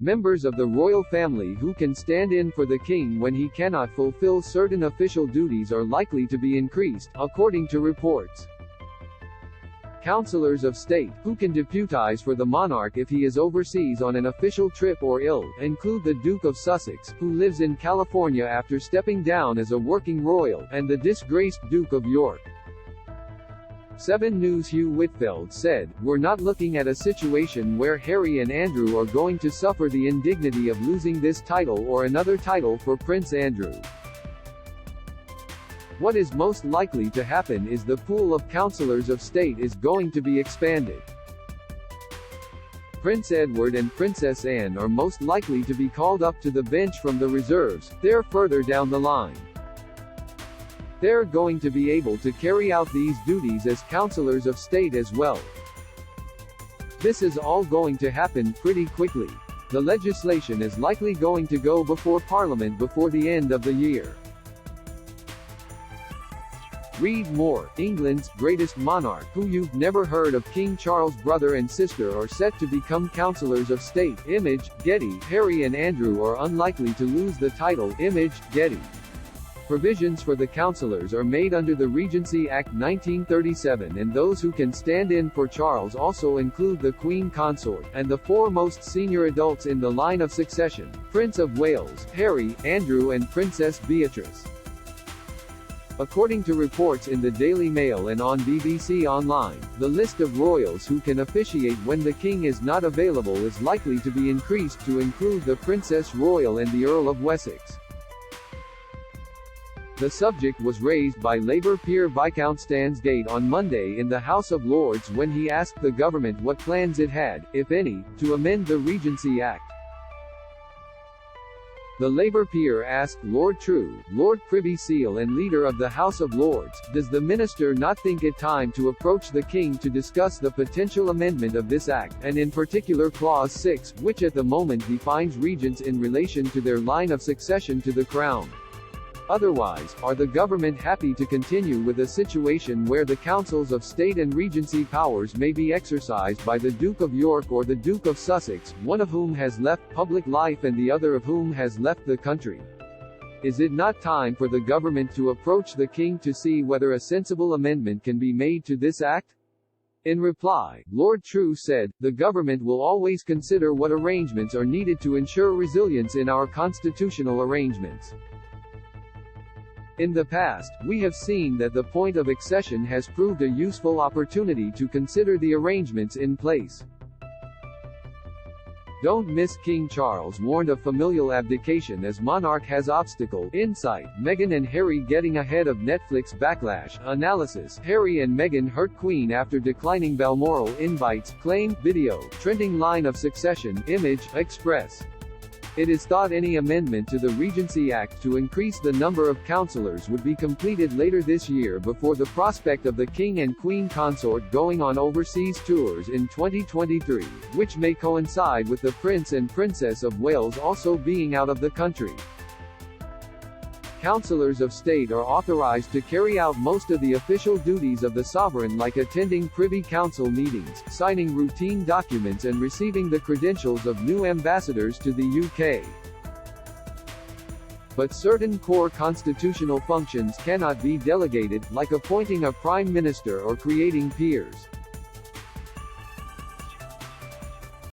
Members of the royal family who can stand in for the king when he cannot fulfill certain official duties are likely to be increased, according to reports. Counsellors of State, who can deputise for the monarch if he is overseas on an official trip or ill, include the Duke of Sussex, who lives in California after stepping down as a working royal, and the disgraced Duke of York. 7 News' Hugh Whitfeld said, "We're not looking at a situation where Harry and Andrew are going to suffer the indignity of losing this title or another title for Prince Andrew. What is most likely to happen is the pool of Counsellors of State is going to be expanded. Prince Edward and Princess Anne are most likely to be called up to the bench from the reserves. They're further down the line. They're going to be able to carry out these duties as Counsellors of State as well. This is all going to happen pretty quickly. The legislation is likely going to go before Parliament before the end of the year." Read more. England's greatest monarch, who you've never heard of, King Charles' brother and sister, are set to become Counsellors of State. Image, Getty. Harry and Andrew are unlikely to lose the title. Image, Getty. Provisions for the councillors are made under the Regency Act 1937, and those who can stand in for Charles also include the Queen Consort, and the 4 most senior adults in the line of succession: Prince of Wales, Harry, Andrew and Princess Beatrice. According to reports in the Daily Mail and on BBC Online, the list of royals who can officiate when the king is not available is likely to be increased to include the Princess Royal and the Earl of Wessex. The subject was raised by Labour peer Viscount Stansgate on Monday in the House of Lords when he asked the government what plans it had, if any, to amend the Regency Act. The Labour peer asked Lord True, Lord Privy Seal and Leader of the House of Lords, "Does the Minister not think it time to approach the King to discuss the potential amendment of this Act, and in particular Clause 6, which at the moment defines regents in relation to their line of succession to the Crown? Otherwise, are the government happy to continue with a situation where the Councils of State and Regency powers may be exercised by the Duke of York or the Duke of Sussex, one of whom has left public life and the other of whom has left the country? Is it not time for the government to approach the King to see whether a sensible amendment can be made to this Act?" In reply, Lord True said, "The government will always consider what arrangements are needed to ensure resilience in our constitutional arrangements. In the past, we have seen that the point of accession has proved a useful opportunity to consider the arrangements in place. Don't miss." King Charles warned of familial abdication as monarch has obstacle. Insight. Meghan and Harry getting ahead of Netflix backlash. Analysis. Harry and Meghan hurt Queen after declining Balmoral invites. Claim. Video. Trending line of succession. Image. Express. It is thought any amendment to the Regency Act to increase the number of councillors would be completed later this year before the prospect of the King and Queen Consort going on overseas tours in 2023, which may coincide with the Prince and Princess of Wales also being out of the country. Counsellors of State are authorised to carry out most of the official duties of the sovereign, like attending Privy Council meetings, signing routine documents and receiving the credentials of new ambassadors to the UK. But certain core constitutional functions cannot be delegated, like appointing a prime minister or creating peers.